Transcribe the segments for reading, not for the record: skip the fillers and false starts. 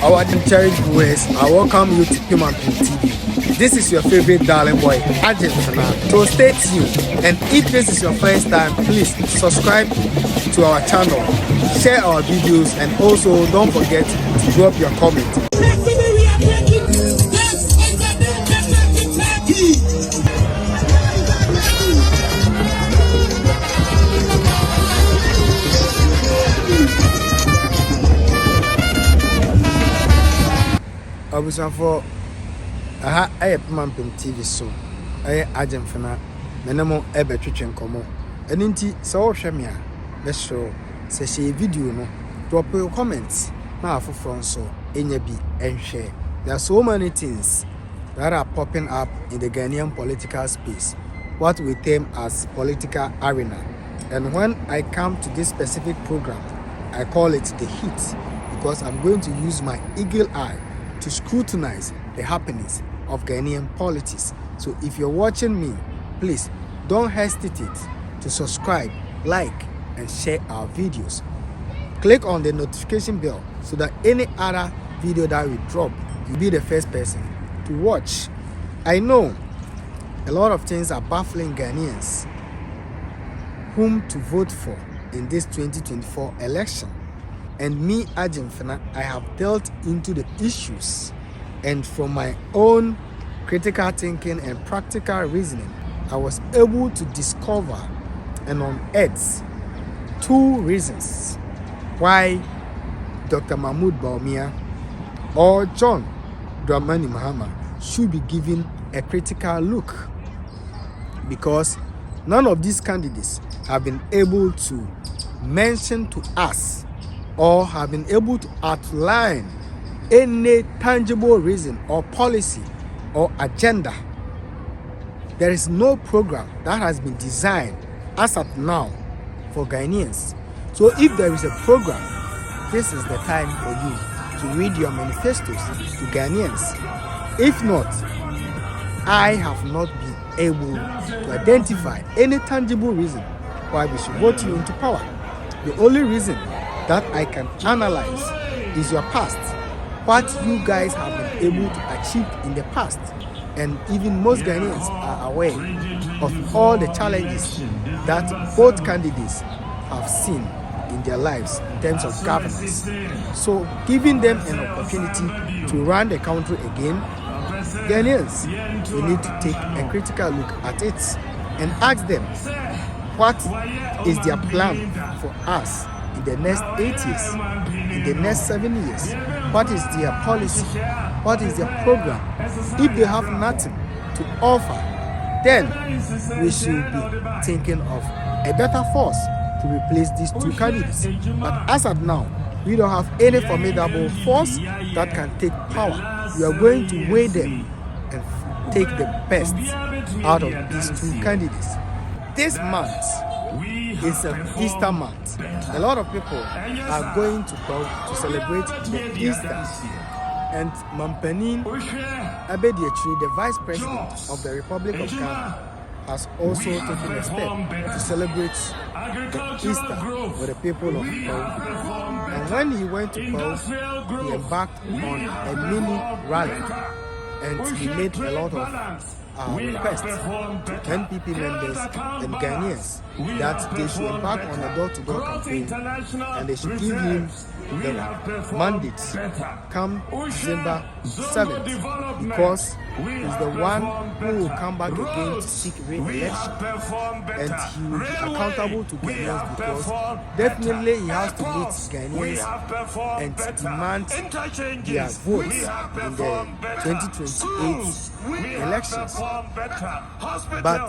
Our cherished viewers, I welcome you to Human TV. This is your favorite darling boy, Argentina. So stay tuned, and if this is your first time, please subscribe to our channel, share our videos, and also don't forget to drop your comment. For I Human TV so I Argentina, Menamo Ebe Twitchen Como. And inti so Shamia, let's show say video no drop your comments now for front so enyabi and share. There are so many things that are popping up in the Ghanaian political space, what we term as political arena. And when I come to this specific program, I call it the heat because I'm going to use my eagle eye to scrutinize the happenings of Ghanaian politics. So if you're watching me, please don't hesitate to subscribe, like, and share our videos. Click on the notification bell so that any other video that we drop, you'll be the first person to watch. I know a lot of things are baffling Ghanaians whom to vote for in this 2024 election. And me, Argentina, I have delved into the issues, and from my own critical thinking and practical reasoning, I was able to discover and unearth two reasons why Dr. Mahmoud Bawumia or John Dramani Mahama should be given a critical look, because none of these candidates have been able to mention to us or have been able to outline any tangible reason or policy or agenda. There is no program that has been designed as of now for Ghanaians. So if there is a program, this is the time for you to read your manifestos to Ghanaians. If not, I have not been able to identify any tangible reason why we should vote you into power. The only reason that I can analyze is your past, what you guys have been able to achieve in the past. And even most Ghanaians are aware of all the challenges that both candidates have seen in their lives in terms of governance. So giving them an opportunity to run the country again, Ghanaians, we need to take a critical look at it and ask them what is their plan for us in the next 8 years, in the next 7 years. What is their policy? What is their program? If they have nothing to offer, then we should be thinking of a better force to replace these two candidates. But as of now, we don't have any formidable force that can take power. We are going to weigh them and take the best out of these two candidates. This month is an Easter month. A lot of people are going to Kwahu to celebrate the Easter. And Mampanin Abediachiri, the Vice President of the Republic of Ghana, has also taken a step to celebrate the Easter for the people of Kwahu. And when he went to Kwahu, he embarked on a mini rally, and he made a lot of request to NPP members and Ghanaians that they should embark on a door-to-door campaign, and they should give him the mandate come December 7th, because he's the one who will come back again to seek re-election, and he will be accountable to Ghanaians, because definitely he has to meet Ghanaians and demand their votes in the 2028 elections. But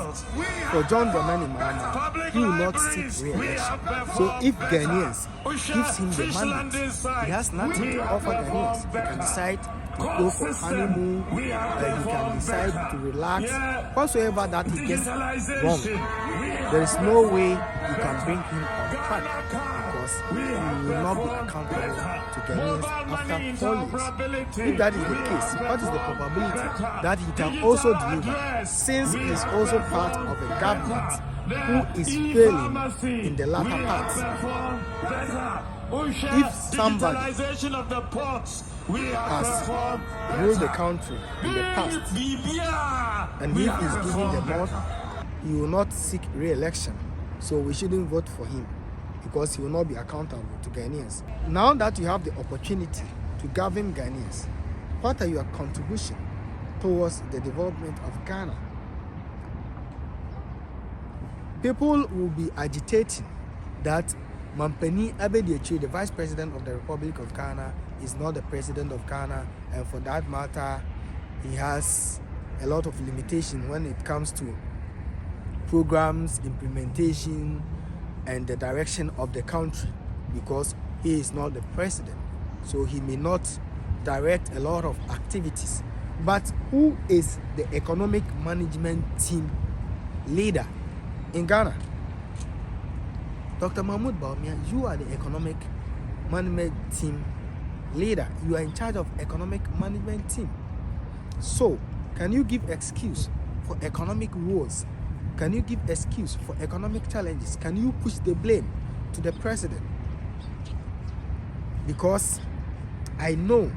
for John Dramani Mahama, he will not seek re-election. So if Ghanaians gives him the mandate, he has nothing to offer Ghanaians. He can decide to go for honeymoon, he can decide to relax, whatsoever that he gets wrong. There is no way you can bring him on track, because he will not be accountable to Ghanaians after 4 years. If that is the case, what is the probability that he can also deliver, since he is also part of a government who is failing in the latter part? If somebody has ruled the country in the past and he is giving the nod, he will not seek re-election. So we shouldn't vote for him because he will not be accountable to Ghanaians. Now that you have the opportunity to govern Ghanaians, what are your contribution towards the development of Ghana? People will be agitating that Mampani Abediachi, the Vice President of the Republic of Ghana, is not the President of Ghana, and for that matter, he has a lot of limitation when it comes to programs, implementation, and the direction of the country, because he is not the president. So he may not direct a lot of activities. But who is the economic management team leader in Ghana? Dr. Mahmoud Bawumia, you are the economic management team leader. You are in charge of economic management team. So, can you give excuse for economic woes? Can you give excuse for economic challenges? Can you push the blame to the president? Because I know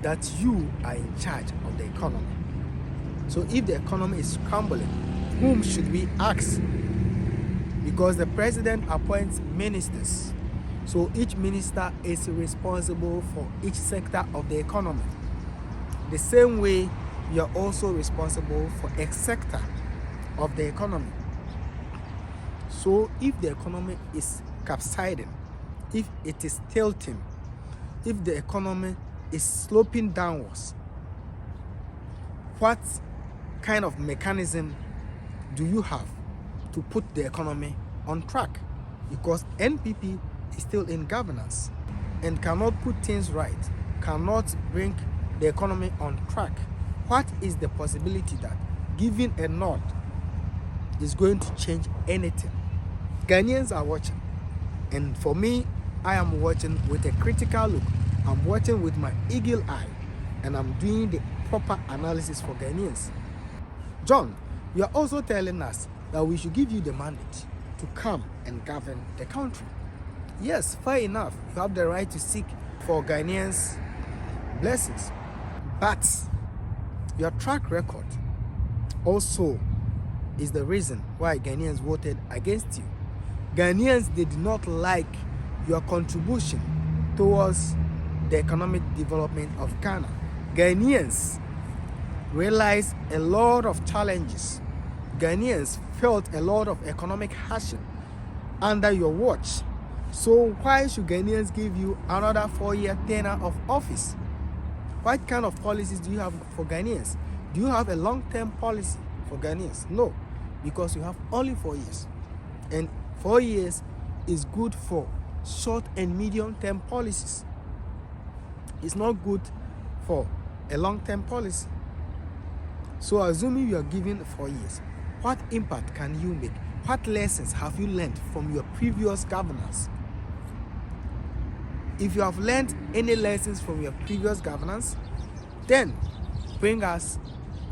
that you are in charge of the economy. So if the economy is crumbling, whom should we ask? Because the president appoints ministers. So each minister is responsible for each sector of the economy. The same way, you are also responsible for a sector of the economy. So if the economy is capsizing, if it is tilting, if the economy is sloping downwards, what kind of mechanism do you have to put the economy on track? Because NPP is still in governance and cannot put things right, cannot bring the economy on track. What is the possibility that giving a nod is going to change anything? Ghanaians are watching, and for me, I am watching with a critical look. I'm watching with my eagle eye, and I'm doing the proper analysis for Ghanaians. John, you are also telling us that we should give you the mandate to come and govern the country. Yes, fair enough. You have the right to seek for Ghanaians' blessings. But your track record also is the reason why Ghanaians voted against you. Ghanaians, they did not like your contribution towards the economic development of Ghana. Ghanaians realized a lot of challenges. Ghanaians felt a lot of economic hardship under your watch. So why should Ghanaians give you another 4-year tenure of office? What kind of policies do you have for Ghanaians? Do you have a long-term policy for Ghanaians? No, because you have only 4 years. And 4 years is good for short and medium-term policies. It's not good for a long-term policy. So assuming you are given 4 years, what impact can you make? What lessons have you learned from your previous governance? If you have learned any lessons from your previous governance, then bring us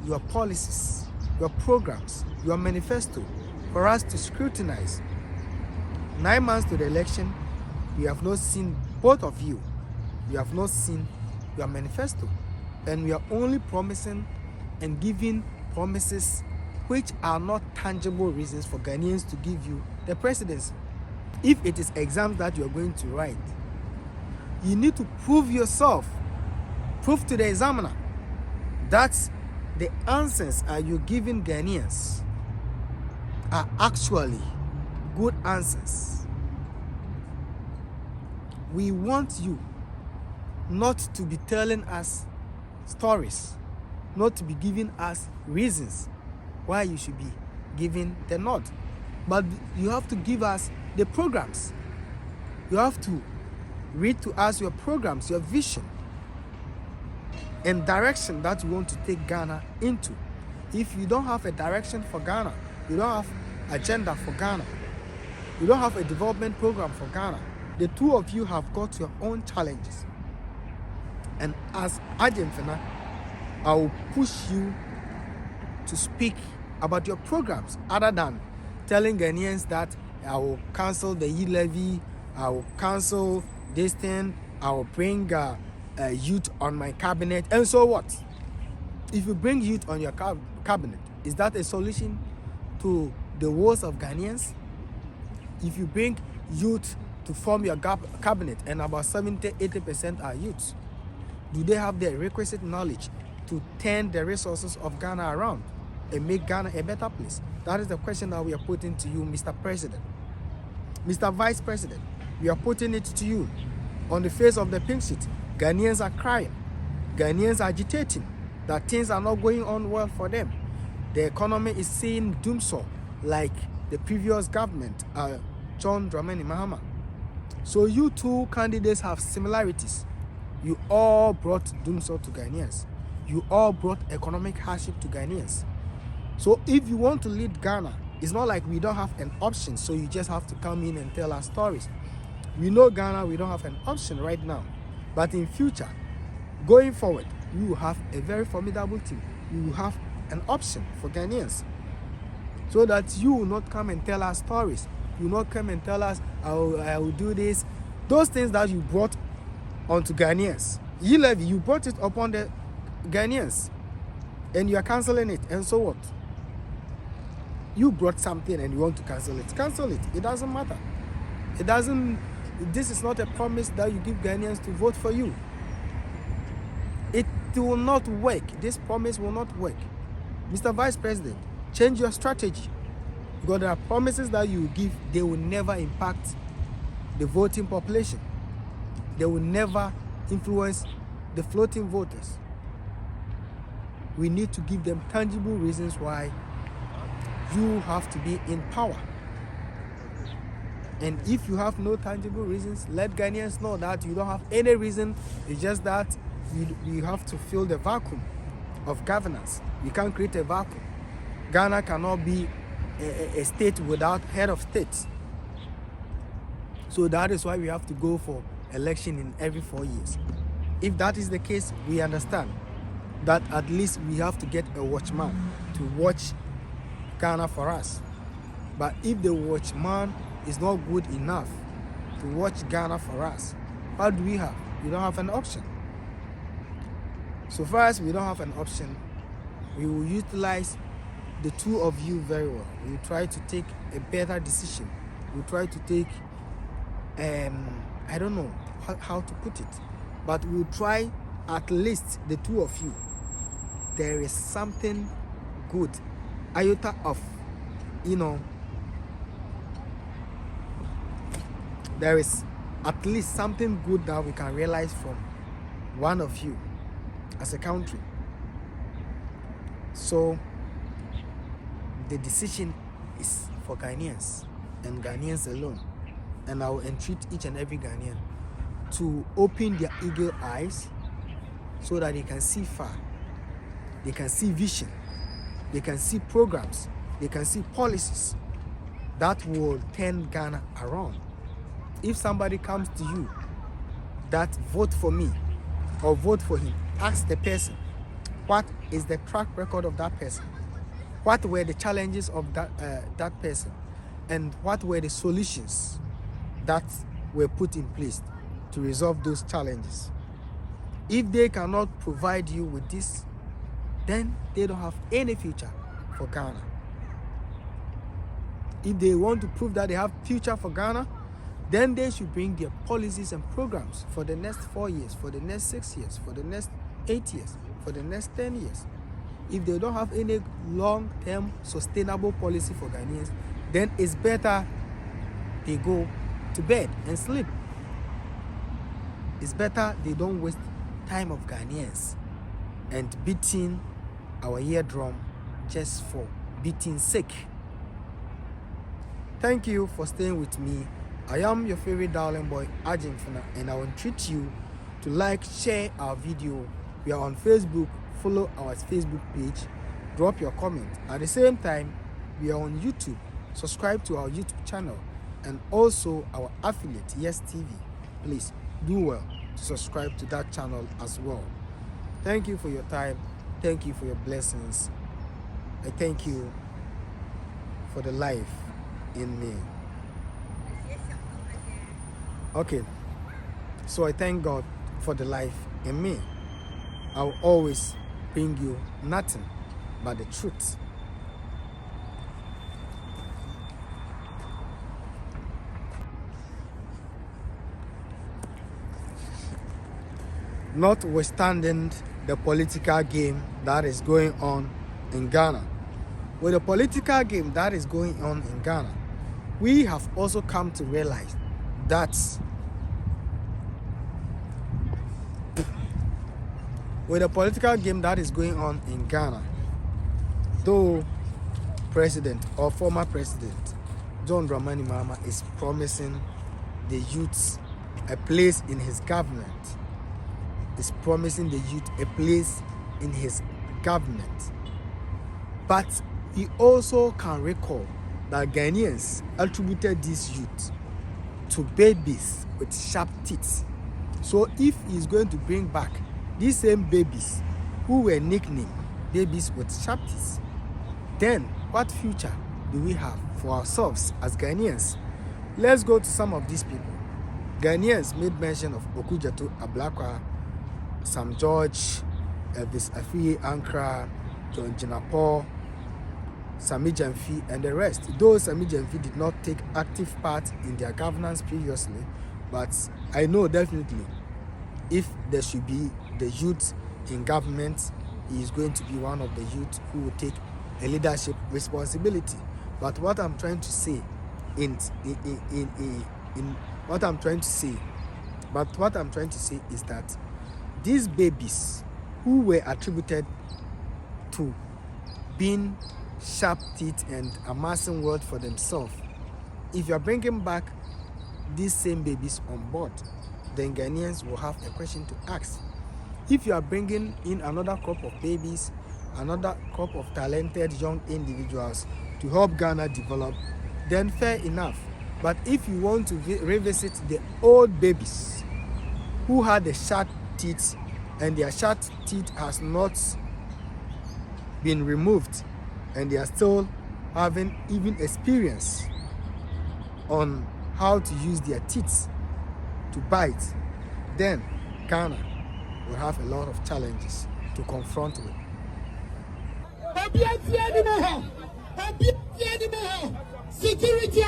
your policies, your programs, your manifesto for us to scrutinize. 9 months to the election, we have not seen both of you. We have not seen your manifesto. And we are only promising and giving promises which are not tangible reasons for Ghanaians to give you the presidency. If it is exams that you are going to write, you need to prove yourself. Prove to the examiner that the answers are you giving Ghanaians are actually good answers. We want you not to be telling us stories, not to be giving us reasons why you should be giving the nod, but you have to give us the programs. You have to read to us your programs, your vision, and direction that you want to take Ghana into. If you don't have a direction for Ghana, you don't have agenda for Ghana, you don't have a development program for Ghana, the two of you have got your own challenges. And as Ajemfena, I will push you to speak about your programs other than telling Ghanaians that I will cancel the e-levy, I will cancel this thing, I will bring youth on my cabinet. And so what? If you bring youth on your cabinet, is that a solution to the woes of Ghanaians? If you bring youth to form your cabinet and about 70-80% are youths, do they have the requisite knowledge to turn the resources of Ghana around and make Ghana a better place? That is the question that we are putting to you, Mr. President. Mr. Vice President, we are putting it to you. On the face of the pink sheet, Ghanaians are crying. Ghanaians are agitating that things are not going on well for them. The economy is seeing doomsday like the previous government, John Dramani Mahama. So you two candidates have similarities. You all brought doomsday to Ghanaians. You all brought economic hardship to Ghanaians. So if you want to lead Ghana, it's not like we don't have an option, so you just have to come in and tell our stories. We know Ghana, we don't have an option right now. But in future, going forward, we will have a very formidable team. We will have an option for Ghanaians. So that you will not come and tell us stories. You will not come and tell us, I will do this. Those things that you brought onto Ghanaians. You brought it upon the Ghanaians. And you are cancelling it. And so what? You brought something and you want to cancel it. Cancel it. It doesn't matter. It doesn't. This is not a promise that you give Ghanaians to vote for you. It will not work. This promise will not work. Mr. Vice President, change your strategy. Because there are promises that you give, they will never impact the voting population. They will never influence the floating voters. We need to give them tangible reasons why you have to be in power. And if you have no tangible reasons, let Ghanaians know that you don't have any reason. It's just that you have to fill the vacuum of governance. You can't create a vacuum. Ghana cannot be a state without head of state. So that is why we have to go for election in every 4 years. If that is the case, we understand that at least we have to get a watchman to watch Ghana for us. But if the watchman is not good enough to watch Ghana for us, what do we have? We don't have an option. So far as we don't have an option, we will utilize the two of you very well. We will try to take a better decision. We will try to take, I don't know how to put it, but we will try at least the two of you. There is something good, iota of, there is at least something good that we can realize from one of you as a country. So the decision is for Ghanaians and Ghanaians alone. And I will entreat each and every Ghanaian to open their eagle eyes so that they can see far. They can see vision. They can see programs. They can see policies that will turn Ghana around. If somebody comes to you that vote for me or vote for him, ask the person, what is the track record of that person? What were the challenges of that person? And what were the solutions that were put in place to resolve those challenges? If they cannot provide you with this, then they don't have any future for Ghana. If they want to prove that they have future for Ghana, then they should bring their policies and programs for the next 4 years, for the next 6 years, for the next 8 years, for the next 10 years. If they don't have any long-term sustainable policy for Ghanaians, then it's better they go to bed and sleep. It's better they don't waste time of Ghanaians and beating our eardrum just for beating sake. Thank you for staying with me. I am your favorite darling boy, Argentina, and I will treat you to like, share our video. We are on Facebook. Follow our Facebook page. Drop your comment. At the same time, we are on YouTube. Subscribe to our YouTube channel and also our affiliate, Yes TV. Please do well to subscribe to that channel as well. Thank you for your time. Thank you for your blessings. I thank you for the life in me. Okay. So I thank God for the life in me. I will always bring you nothing but the truth. Notwithstanding the political game that is going on in Ghana, with the political game that is going on in Ghana, we have also come to realize that with the political game that is going on in Ghana, though President or former President John Dramani Mahama is promising the youth a place in his government, is promising the youth a place in his government, but he also can recall that Ghanaians attributed this youth to babies with sharp teeth. So if he's going to bring back these same babies who were nicknamed babies with sharp teeth, then what future do we have for ourselves as Ghanaians? Let's go to some of these people. Ghanaians made mention of Okujato Ablakwa, Sam George, Elvis Afiye Ankara, John Jinapo, Sami Jamfi, and the rest. Though Sami Jamfi did not take active part in their governance previously, but I know definitely if there should be the youth in government, he is going to be one of the youth who will take a leadership responsibility. But what I'm trying to say what I'm trying to say is that these babies who were attributed to being sharp teeth and amassing wealth for themselves, if you are bringing back these same babies on board, then Ghanaians will have a question to ask. If you are bringing in another crop of babies, another crop of talented young individuals to help Ghana develop, then fair enough. But if you want to revisit the old babies who had the sharp teeth and their sharp teeth has not been removed and they are still having even experience on how to use their teeth to bite, then Ghana will have a lot of challenges to confront with. Security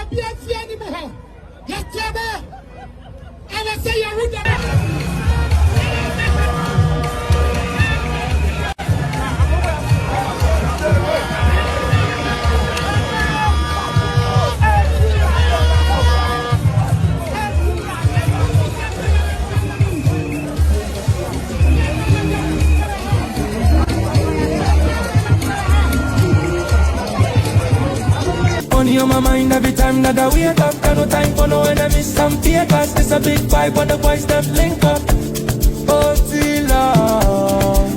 on my mind every time that I wake up. Got no time for no enemies, some fakers. It's a big vibe when the boys them link up. Oh, Tila,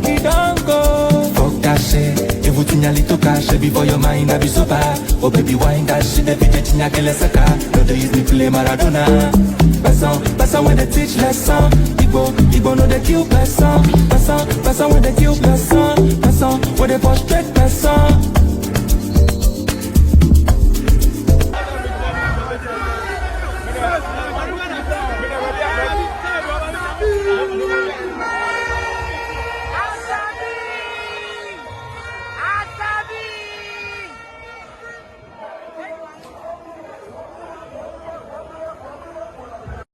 he don't go. Fuck that shit. Everything a little cash before your mind I be so bad. Oh baby, wine that shit. Every day in a kelesaka. No they use me play Maradona. Person when they teach lesson. Igbo know they kill person. Person when they kill person. Person when they frustrate person.